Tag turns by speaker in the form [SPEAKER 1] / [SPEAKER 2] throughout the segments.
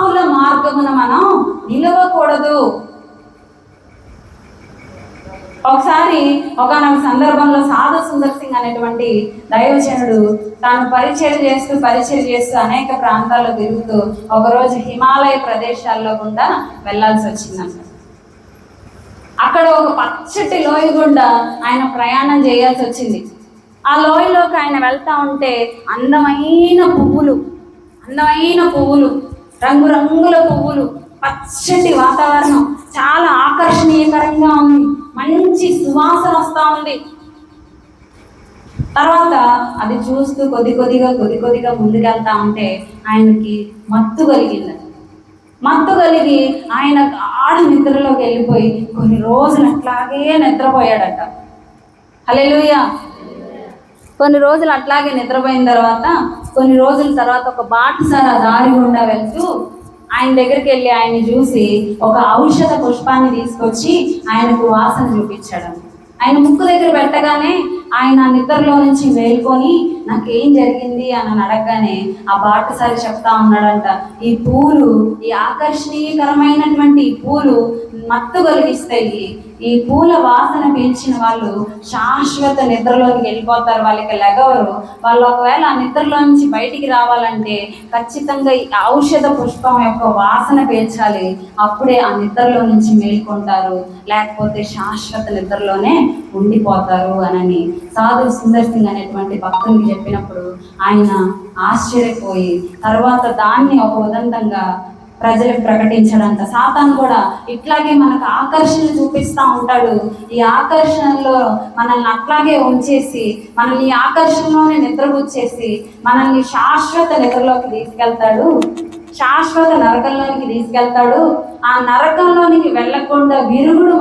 [SPEAKER 1] పాపుల మార్గమున మనం నిలవకూడదు. ఒకసారి ఒకనొక సందర్భంలో సాధు సుందర్ సింగ్ అనేటువంటి దైవజనుడు తాను పరిచయం చేస్తూ అనేక ప్రాంతాల్లో తిరుగుతూ ఒకరోజు హిమాలయ ప్రదేశాల్లో గుండా వెళ్లాల్సి వచ్చిందంట. అక్కడ ఒక పచ్చటి లోయ గుండా ఆయన ప్రయాణం చేయాల్సి వచ్చింది. ఆ లోయలోకి ఆయన వెళ్తా ఉంటే అందమైన పువ్వులు, రంగురంగుల పువ్వులు, పచ్చటి వాతావరణం, చాలా ఆకర్షణీయకరంగా ఉంది, మంచి సువాసన వస్తూ ఉంది. తర్వాత అది చూస్తూ కొద్ది కొద్దిగా ముందుకెళ్తా ఉంటే ఆయనకి మత్తు కలిగి ఆయన గాఢ నిద్రలోకి వెళ్ళిపోయి కొన్ని రోజులు అట్లాగే నిద్రపోయాడట. హల్లెలూయా. కొన్ని రోజులు అట్లాగే నిద్రపోయిన తర్వాత కొన్ని రోజుల తర్వాత ఒక బాటసారి ఆ దారి గుండా వెళ్తూ ఆయన దగ్గరికి వెళ్ళి ఆయన్ని చూసి ఒక ఔషధ పుష్పాన్ని తీసుకొచ్చి ఆయనకు వాసన చూపించాడు. ఆయన ముక్కు దగ్గర పెట్టగానే ఆయన నిద్రలో నుంచి మేల్కొని నాకేం జరిగింది అని అడగగానే ఆ బాటసారి చెప్తా ఉన్నాడంట, ఈ పూలు, ఈ ఆకర్షణీయకరమైనటువంటి పూలు మత్తు కలిగిస్తాయి. ఈ పూల వాసన పీల్చిన వాళ్ళు శాశ్వత నిద్రలోకి వెళ్ళిపోతారు, వాళ్ళకి లెగవరు. వాళ్ళు ఒకవేళ ఆ నిద్రలో నుంచి బయటికి రావాలంటే ఖచ్చితంగా ఈ ఔషధ పుష్పం యొక్క వాసన పీల్చాలి, అప్పుడే ఆ నిద్రలో నుంచి మేల్కొంటారు, లేకపోతే శాశ్వత నిద్రలోనే ఉండిపోతారు అని సాధు సుందర్ సింగ్ అనేటువంటి భక్తునికి చెప్పినప్పుడు ఆయన ఆశ్చర్యపోయి తర్వాత దాన్ని ఒక ఉదంతంగా ప్రజలకు ప్రకటించడంట. సాతాను కూడా ఇట్లాగే మనకు ఆకర్షణ చూపిస్తూ ఉంటాడు. ఈ ఆకర్షణలో మనల్ని అట్లాగే ఉంచేసి మనల్ని ఈ ఆకర్షణలోనే నిద్రపుచ్చేసి మనల్ని శాశ్వత నిద్రలోకి తీసుకెళ్తాడు, శాశ్వత నరకంలోనికి తీసుకెళ్తాడు. ఆ నరకంలోనికి వెళ్లకుండా విరుగుడు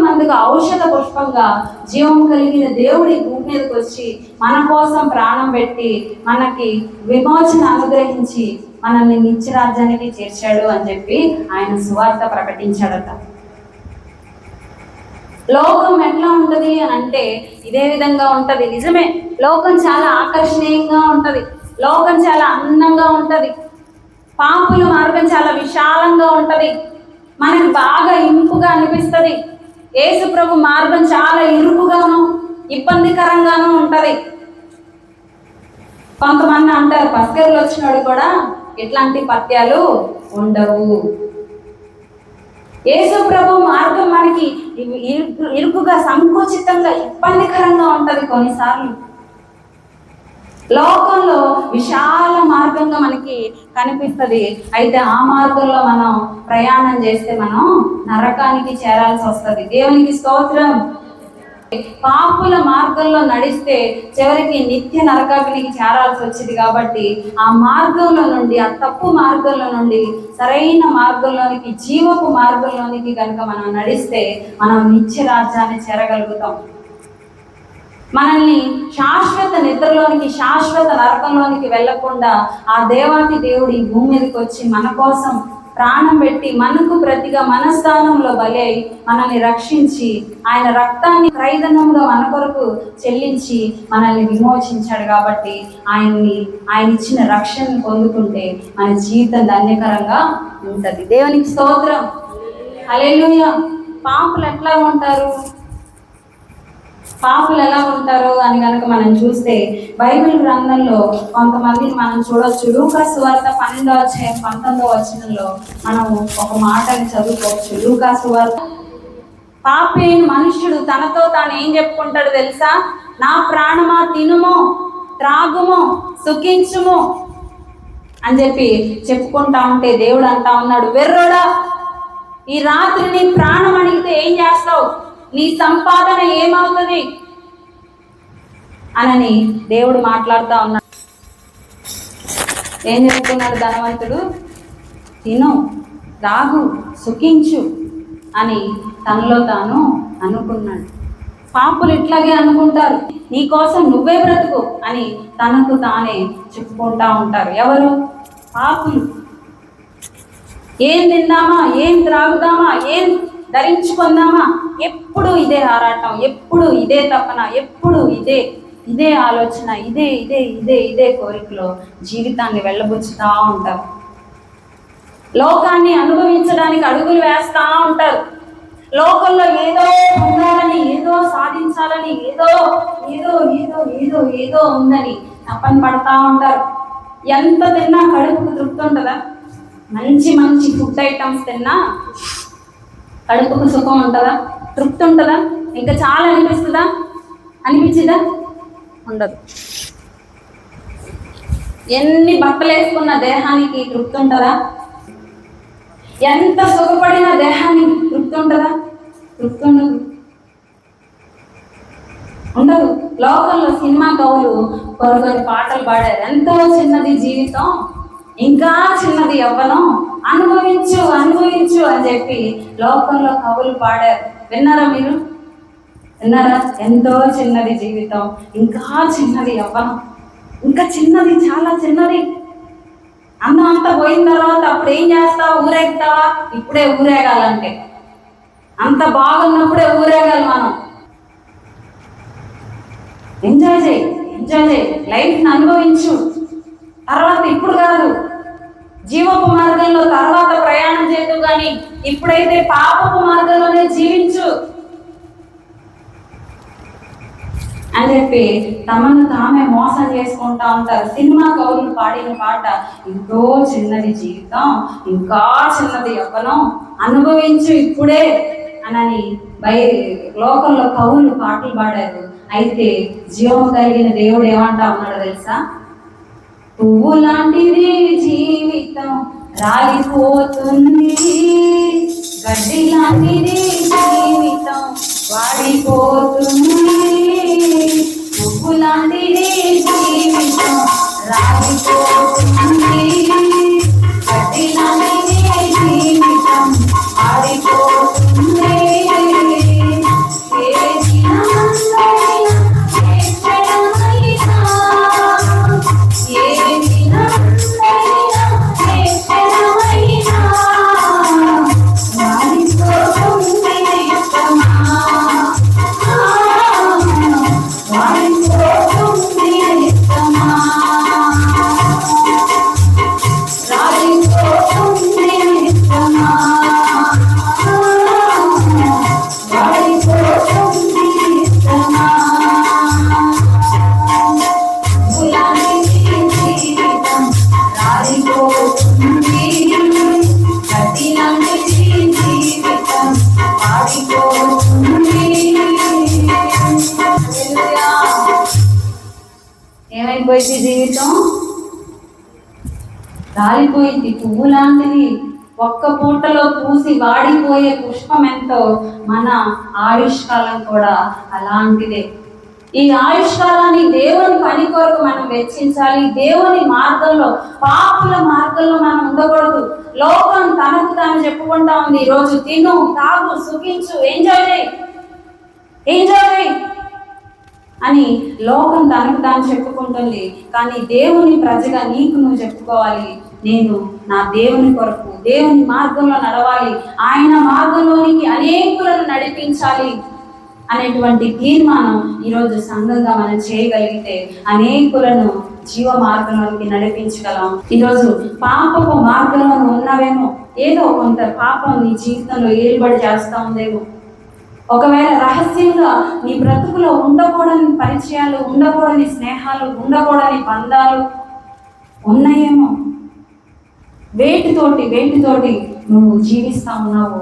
[SPEAKER 1] మందుగా ఔషధ పుష్పంగా జీవం కలిగిన దేవుడి భూమి మీదకి వచ్చి మన కోసం ప్రాణం పెట్టి మనకి విమోచన అనుగ్రహించి మనల్ని నిత్యరాజ్యానికి చేర్చాడు అని చెప్పి ఆయన సువార్త ప్రకటించాడట. లోకం ఎట్లా ఉంటుంది అని అంటే ఇదే విధంగా ఉంటుంది. నిజమే, లోకం చాలా ఆకర్షణీయంగా ఉంటుంది, లోకం చాలా అందంగా ఉంటుంది, పాపుల మార్గం చాలా విశాలంగా ఉంటుంది, మనకి బాగా ఇంపుగా అనిపిస్తుంది. యేసు ప్రభు మార్గం చాలా ఇరుకుగాను ఇబ్బందికరంగానూ ఉంటుంది. కొంతమంది అంటారు పస్కర్లు వచ్చినాడు కూడా ఎట్లాంటి పత్యాలు ఉండవు. యేసు ప్రభు మార్గం మనకి ఇరుకుగా సంకుచితంగా ఇబ్బందికరంగా ఉంటుంది కొన్నిసార్లు. లోకంలో విశాల మార్గంగా మనకి కనిపిస్తుంది, అయితే ఆ మార్గంలో మనం ప్రయాణం చేస్తే మనం నరకానికి చేరాల్సి వస్తుంది. దేవునికి స్తోత్రం. పాపుల మార్గంలో నడిస్తే చివరికి నిత్య నరకాగ్నికి చేరాల్సి వచ్చింది. కాబట్టి ఆ మార్గంలో నుండి, ఆ తప్పు మార్గంలో నుండి సరైన మార్గంలోనికి, జీవపు మార్గంలోనికి కనుక మనం నడిస్తే మనం నిత్య రాజ్యాన్ని చేరగలుగుతాం. మనల్ని శాశ్వత నిద్రలోనికి, శాశ్వత నరకంలోనికి వెళ్లకుండా ఆ దేవాతి దేవుడు ఈ భూమి మీదకి వచ్చి మన కోసం ప్రాణం పెట్టి మనకు ప్రతిగా మన స్థానంలో బలి అయి మనల్ని రక్షించి ఆయన రక్తాన్ని క్రైదనంగా మన కొరకు చెల్లించి మనల్ని విమోచించాడు. కాబట్టి ఆయన ఇచ్చిన రక్షణను పొందుకుంటే మన జీవితం ధన్యకరంగా ఉంటుంది. దేవునికి స్తోత్రం. హల్లెలూయా. పాపులు ఎలా ఉంటారు అని కనుక మనం చూస్తే బైబిల్ గ్రంథంలో కొంతమందిని మనం చూడవచ్చు. లూకా సువార్త 12వ అధ్యాయం 19వ వచనంలో మనం ఒక మాటని చదువుకోవచ్చు. లూకా సువార్త, పాపైన మనుష్యుడు తనతో తాను ఏం చెప్పుకుంటాడు తెలుసా? నా ప్రాణమా తినుము, త్రాగుము, సుఖించుము అని చెప్పి చెప్పుకుంటా ఉంటే దేవుడు అంటా ఉన్నాడు, వెర్రోడా, ఈ రాత్రి నీ ప్రాణం అడిగితే ఏం చేస్తావు? నీ సంపాదన ఏమవుతుంది అని దేవుడు మాట్లాడుతూ ఉన్నాడు. ఏం చెప్తున్నాడు ధనవంతుడు? తిను, తాగు, సుఖించు అని తనలో తాను అనుకున్నాడు. పాపులు ఇట్లాగే అనుకుంటారు, నీ కోసం నువ్వే బ్రతుకు అని తనకు తానే చెప్పుకుంటా ఉంటారు. ఎవరు? పాపులు. ఏం తిందామా, ఏం త్రాగుదామా, ఏం ధరించుకుందామా, ఎప్పుడు ఇదే ఆరాటం, ఎప్పుడు ఇదే తపన, ఎప్పుడు ఇదే ఆలోచన, ఇదే కోరికలో జీవితాన్ని వెళ్ళబుచ్చుతూ ఉంటారు. లోకాన్ని అనుభవించడానికి అడుగులు వేస్తూ ఉంటారు. లోకంలో ఏదో పొందాలని, ఏదో సాధించాలని, ఏదో ఏదో ఏదో ఏదో ఏదో ఉందని తపన పడతా ఉంటారు. ఎంత తిన్నా కడుపుకు తృప్తి ఉంటుందా? మంచి మంచి ఫుడ్ ఐటమ్స్ తిన్నా కడుపుకు సుఖం ఉంటుందా? తృప్తి ఉంటుందా? ఇంకా చాలా అనిపిస్తుందా? అనిపించిందా? ఉండదు. ఎన్ని బట్టలు వేసుకున్న దేహానికి తృప్తి ఉంటుందా? ఎంత సుఖపడిన దేహానికి తృప్తి ఉంటుందా? తృప్తి ఉండదు. ఉండదు. లోకంలో సినిమా కవులు కొన్ని పాటలు పాడారు. ఎంతో చిన్నది జీవితం, ఇంకా చిన్నది యవ్వనం, అనుభవించు అనుభవించు అని చెప్పి లోకంలో కవులు పాడారు. విన్నారా మీరు? విన్నారా? ఎంతో చిన్నది జీవితం, ఇంకా చిన్నది యవ్వనం, ఇంకా చిన్నది, చాలా చిన్నది. అందం అంతా పోయిన తర్వాత అప్పుడు ఏం చేస్తావా? ఊరేగుతావా? ఇప్పుడే ఊరేగాలంటే, అంత బాగున్నప్పుడే ఊరేగాలి మనం. ఎంజాయ్ చేయి, ఎంజాయ్ చేయి, లైఫ్ని అనుభవించు. తర్వాత ఇప్పుడు కాదు, జీవపు మార్గంలో తర్వాత ప్రయాణం చేయదు, కానీ ఇప్పుడైతే పాపపు మార్గంలోనే జీవించు అని చెప్పి తమను తామే మోసం చేసుకుంటా ఉంటారు. సినిమా కవులు పాడిన పాట ఎంతో చిన్నది జీవితం, ఇంకా చిన్నది యవ్వనం, అనుభవించు ఇప్పుడే అని లోకంలో కవులు పాటలు పాడారు. అయితే జీవం కలిగిన దేవుడు ఏమంటా ఉన్నాడో తెలుసా? పువ్వు లాంటిది జీవితం రాలిపోతుంది, గడ్డి లాంటిది జీవితం వాడిపోతుంది. పువ్వు లాంటిది జీవితం రాలిపోతుంది, గడ్డి లాంటిది జీవితం వాడిపోతుంది. ఏమైపోయింది? జీవితం రాలిపోయింది. పువ్వు లాంటిది, ఒక్క పూటలో పూసి వాడిపోయే పుష్పం ఎంతో, మన ఆయుష్కాలం కూడా అలాంటిదే. ఈ ఆయుష్కాలాన్ని దేవుని పని కొరకు మనం వెచ్చించాలి. దేవుని మార్గంలో, పాపుల మార్గంలో మనం ఉండకూడదు. లోకం తనకు తాను చెప్పుకుంటా ఉంది, ఈరోజు తిను, తాగు, సుఖించు, ఎంజాయ్ చేయి, ఎంజాయ్ చేయి అని లోకం తనకు తాను చెప్పుకుంటుంది. కానీ దేవుని ప్రజగా నీకు నువ్వు చెప్పుకోవాలి, నేను నా దేవుని కొరకు దేవుని మార్గంలో నడవాలి, ఆయన మార్గంలోనికి అనేకులను నడిపించాలి అనేటువంటి తీర్మానం ఈరోజు సంఘంగా మనం చేయగలిగితే అనేకులను జీవ మార్గంలోకి నడిపించగలం. ఈరోజు పాపపు మార్గంలో ఉన్నవేమో, ఏదో కొంత పాపం నీ జీవితంలో ఏలుబడి చేస్తూ ఉందేమో. ఒకవేళ రహస్యంగా నీ బ్రతుకులో ఉండకూడని పరిచయాలు, ఉండకూడని స్నేహాలు, ఉండకూడని బంధాలు ఉన్నాయేమో. వేటితోటి నువ్వు జీవిస్తా ఉన్నావు.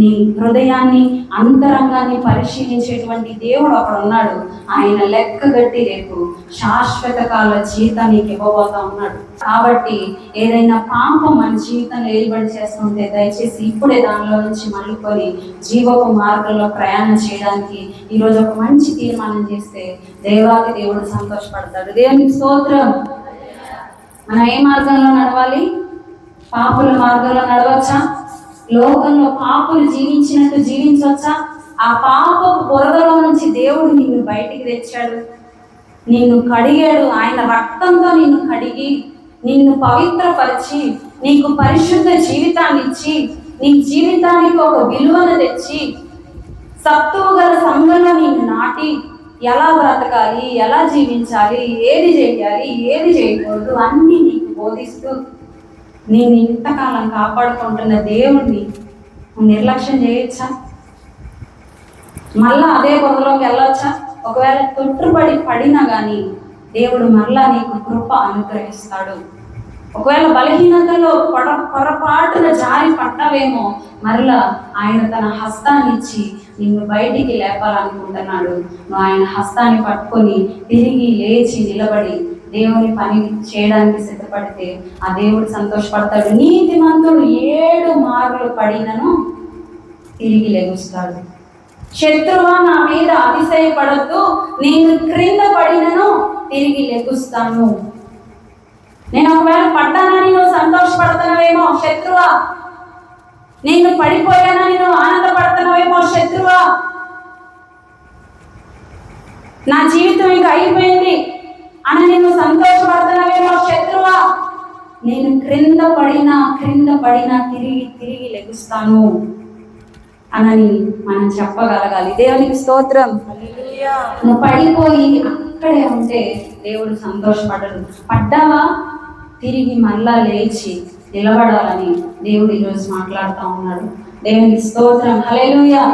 [SPEAKER 1] నీ హృదయాన్ని, అంతరంగాన్ని పరిశీలించేటువంటి దేవుడు అక్కడ ఉన్నాడు. ఆయన లెక్కగట్టి రేపు శాశ్వత కాల జీవితాన్ని నీకు ఇవ్వబోతా ఉన్నాడు. కాబట్టి ఏదైనా పాపం మన జీవితంలో ఏలుబడి చేస్తుంటే దయచేసి ఇప్పుడే దానిలో నుంచి మళ్ళుకొని జీవపు మార్గంలో ప్రయాణం చేయడానికి ఈరోజు ఒక మంచి తీర్మానం చేస్తే దేవాది దేవుడు సంతోషపడతాడు. దేవునికి స్తోత్రం. మనం ఏ మార్గంలో నడవాలి? పాపుల మార్గంలో నడవచ్చా? లోకంలో పాపులు జీవించినట్టు జీవించవచ్చా? ఆ పాపపు బురదలో నుంచి దేవుడు నిన్ను బయటికి తెచ్చాడు, నిన్ను కడిగాడు. ఆయన రక్తంతో నిన్ను కడిగి, నిన్ను పవిత్రపరిచి, నీకు పరిశుద్ధ జీవితాన్ని ఇచ్చి, నీ జీవితానికి ఒక విలువను తెచ్చి, సత్తువు గల సంఘంలో నిన్ను నాటి, ఎలా బ్రతకాలి, ఎలా జీవించాలి, ఏది చేయాలి, ఏది చేయకూడదు అన్నీ నీకు బోధిస్తూ నేను ఇంతకాలం కాపాడుకుంటున్న దేవుణ్ణి నిర్లక్ష్యం చేయొచ్చా? మళ్ళా అదే బొందలోకి వెళ్ళొచ్చా? ఒకవేళ తొట్టుపడి పడినా కానీ దేవుడు మరలా నీకు కృప అనుగ్రహిస్తాడు. ఒకవేళ బలహీనతలో పొరపాటున జారి పడ్డావేమో, మరలా ఆయన తన హస్తాన్ని ఇచ్చి నిన్ను బయటికి లేపాలనుకుంటున్నాడు. నువ్వు ఆయన హస్తాన్ని పట్టుకొని తిరిగి లేచి నిలబడి దేవుని పని చేయడానికి సిద్ధపడితే ఆ దేవుడు సంతోషపడతాడు. నీతిమంతుడు 7 మార్లు పడినను తిరిగి లెగుస్తాడు. శత్రువా నా మీద అతిశయపడద్దు, నేను క్రింద పడినను తిరిగి లెగుస్తాను. నేను ఒకవేళ పడ్డానని నువ్వు సంతోషపడుతున్నావేమో శత్రువా, నేను పడిపోయానని నువ్వు ఆనందపడుతున్నావేమో శత్రువా, నా జీవితం ఇంకా అయిపోయింది అని నేను సంతోషపడుతున్నావేమో శత్రువా, నేను క్రింద పడినా తిరిగి లెగుస్తాను అని మనం చెప్పగలగాలి. దేవునికి స్తోత్రం. నువ్వు పడిపోయి అక్కడే ఉంటే దేవుడు సంతోషపడడు. పడ్డావా, తిరిగి మళ్ళా లేచి నిలబడాలని దేవుడు ఈరోజు మాట్లాడుతూ ఉన్నాడు. దేవునికి స్తోత్రం. హల్లెలూయా.